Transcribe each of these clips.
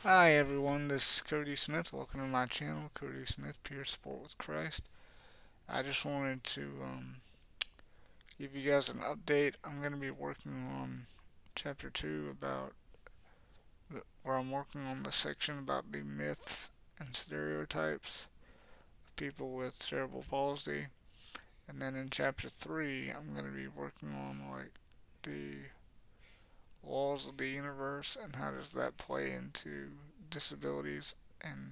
Hi everyone, this is Cody Smith. Welcome to my channel, Cody Smith, Pure Sport with Christ. I just wanted to give you guys an update. I'm going to be working on chapter 2 where I'm working on the section about the myths and stereotypes of people with cerebral palsy. And then in chapter 3, I'm going to be working on the laws of the universe and how does that play into disabilities, and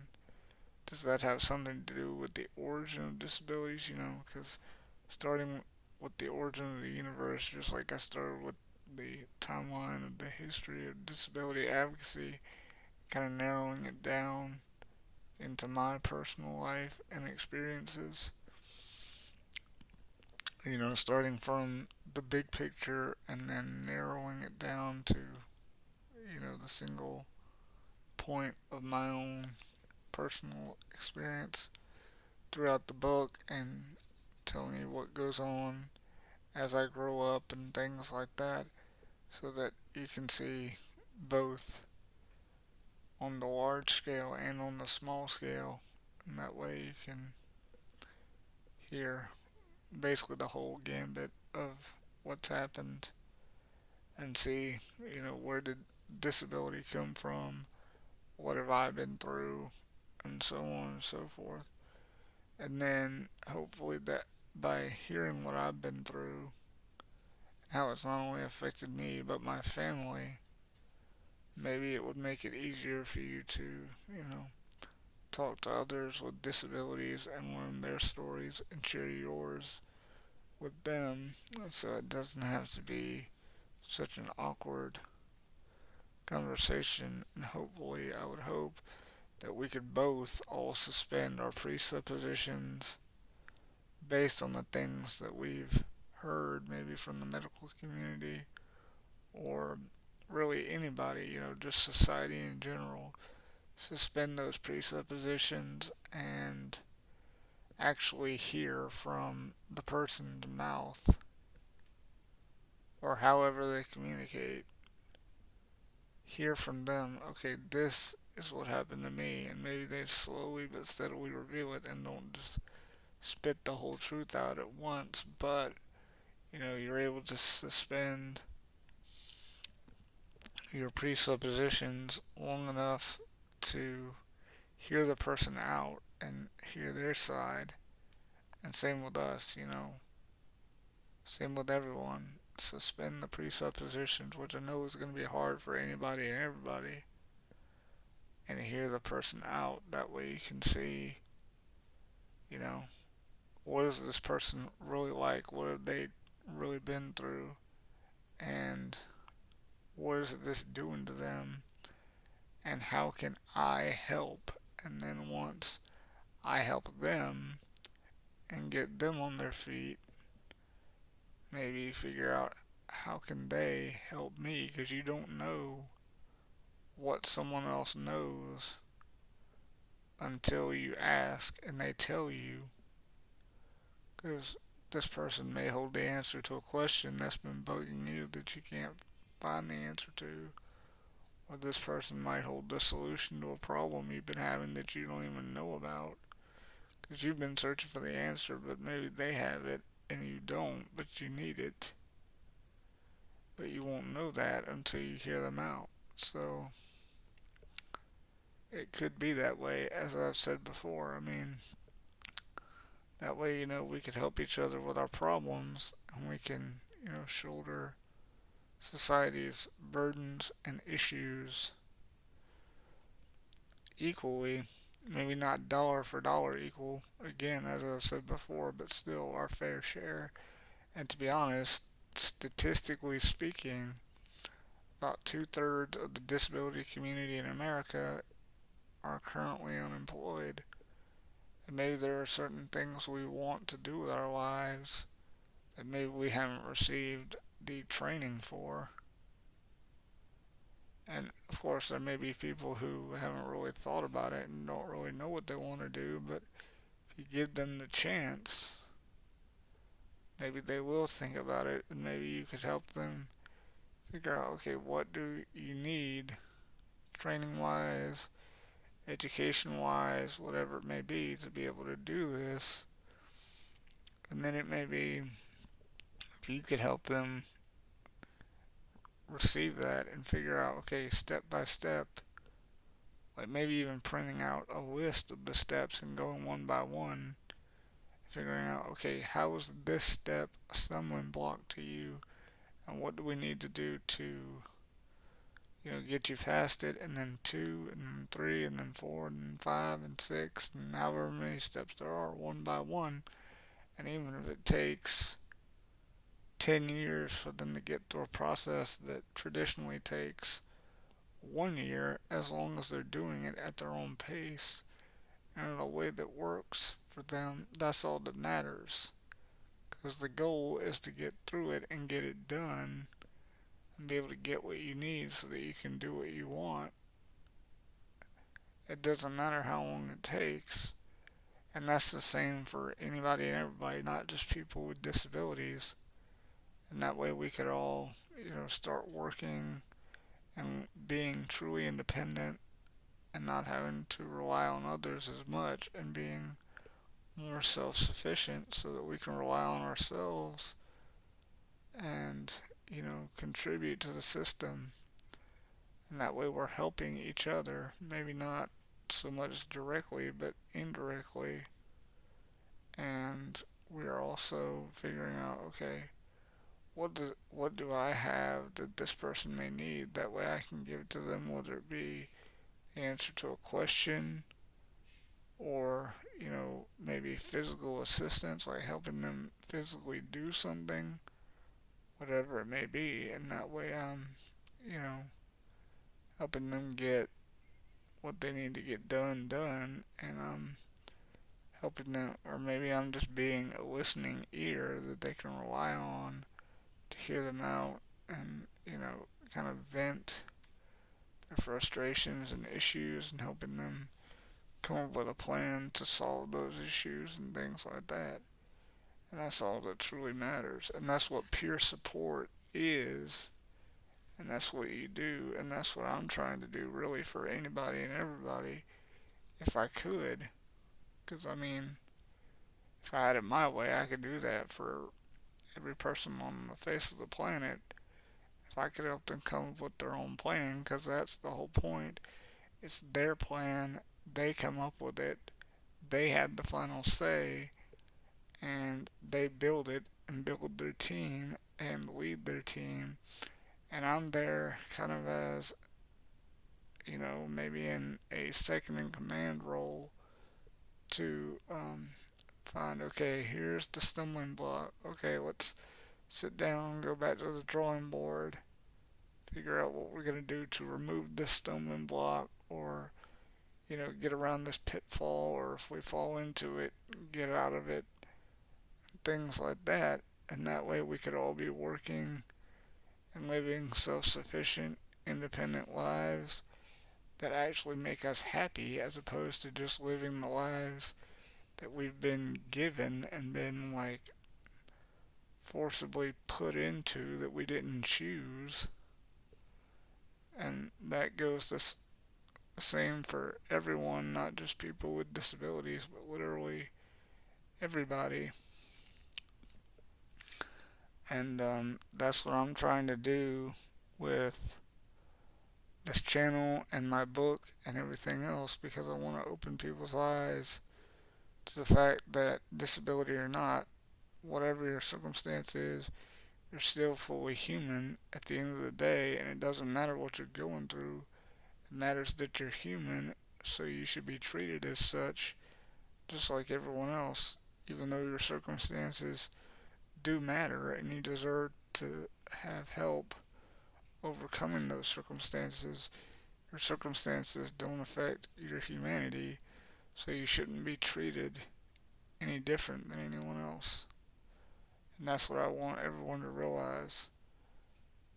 does that have something to do with the origin of disabilities? Because starting with the origin of the universe, just like I started with the timeline of the history of disability advocacy, kind of narrowing it down into my personal life and experiences. Starting from the big picture and then narrowing it down to, the single point of my own personal experience throughout the book and telling you what goes on as I grow up and things like that, so that you can see both on the large scale and on the small scale, and that way you can hear basically the whole gambit of what's happened and see, where did disability come from, what have I been through, and so on and so forth. And then hopefully that by hearing what I've been through, how it's not only affected me but my family, maybe it would make it easier for you to, talk to others with disabilities and learn their stories and share yours with them, so it doesn't have to be such an awkward conversation. And hopefully, I would hope that we could both all suspend our presuppositions based on the things that we've heard, maybe from the medical community or really anybody, just society in general. Suspend those presuppositions and actually hear from the person's mouth or however they communicate. Hear from them, okay, this is what happened to me, and maybe they slowly but steadily reveal it and don't just spit the whole truth out at once, but you're able to suspend your presuppositions long enough to hear the person out and hear their side. And same with us, same with everyone. Suspend the presuppositions, which I know is going to be hard for anybody and everybody, and hear the person out. That way you can see, you know, what is this person really like? What have they really been through? And what is this doing to them? And how can I help? And then once I help them and get them on their feet, maybe figure out how can they help me, because you don't know what someone else knows until you ask and they tell you, because this person may hold the answer to a question that's been bugging you that you can't find the answer to, or this person might hold the solution to a problem you've been having that you don't even know about, because you've been searching for the answer, but maybe they have it and you don't, but you need it. But you won't know that until you hear them out. So it could be that way, as I've said before. I mean, that way, we could help each other with our problems and we can, shoulder society's burdens and issues equally. Maybe not dollar for dollar equal, again, as I've said before, but still our fair share. And to be honest, statistically speaking, about 2/3 of the disability community in America are currently unemployed. And maybe there are certain things we want to do with our lives that maybe we haven't received the training for. And of course, there may be people who haven't really thought about it and don't really know what they want to do, but if you give them the chance, maybe they will think about it, and maybe you could help them figure out, okay, what do you need training wise, education wise, whatever it may be, to be able to do this. And then it may be if you could help them receive that and figure out, okay, step by step, like maybe even printing out a list of the steps and going one by one, figuring out, okay, how is this step a stumbling block to you, and what do we need to do to, get you past it, and then two, and then three, and then four, and then five, and six, and however many steps there are, one by one. And even if it takes 10 years for them to get through a process that traditionally takes 1 year, as long as they're doing it at their own pace and in a way that works for them, that's all that matters. Because the goal is to get through it and get it done and be able to get what you need so that you can do what you want. It doesn't matter how long it takes. And that's the same for anybody and everybody, not just people with disabilities. And that way we could all, start working and being truly independent and not having to rely on others as much and being more self sufficient so that we can rely on ourselves and, contribute to the system. And that way we're helping each other, maybe not so much directly, but indirectly. And we're also figuring out, okay, what do I have that this person may need? That way I can give it to them, whether it be the answer to a question or, maybe physical assistance, like helping them physically do something, whatever it may be. And that way I'm, you know, helping them get what they need to get done, and I'm helping them, or maybe I'm just being a listening ear that they can rely on to hear them out and, kind of vent their frustrations and issues and helping them come up with a plan to solve those issues and things like that. And that's all that truly matters. And that's what peer support is. And that's what you do. And that's what I'm trying to do really for anybody and everybody if I could. Because, I mean, if I had it my way, I could do that for every person on the face of the planet. If I could help them come up with their own plan, because that's the whole point. It's their plan. They come up with it. They had the final say, and they build it and build their team and lead their team. And I'm there kind of as, maybe in a second in command role to find, okay, here's the stumbling block. Okay, let's sit down, go back to the drawing board, figure out what we're going to do to remove this stumbling block or, get around this pitfall, or if we fall into it, get out of it, things like that. And that way we could all be working and living self sufficient, independent lives that actually make us happy as opposed to just living the lives that we've been given and been like forcibly put into that we didn't choose. And that goes the same for everyone, not just people with disabilities, but literally everybody. And that's what I'm trying to do with this channel and my book and everything else, because I want to open people's eyes to the fact that disability or not, whatever your circumstance is, you're still fully human at the end of the day, and it doesn't matter what you're going through. It matters that you're human, so you should be treated as such, just like everyone else, even though your circumstances do matter and you deserve to have help overcoming those circumstances. Your circumstances don't affect your humanity, so you shouldn't be treated any different than anyone else. And that's what I want everyone to realize.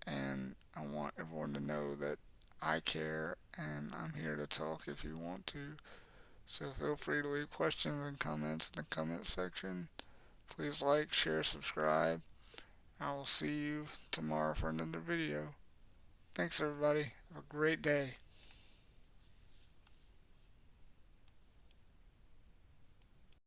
And I want everyone to know that I care and I'm here to talk if you want to. So feel free to leave questions and comments in the comment section. Please like, share, subscribe. I will see you tomorrow for another video. Thanks everybody. Have a great day.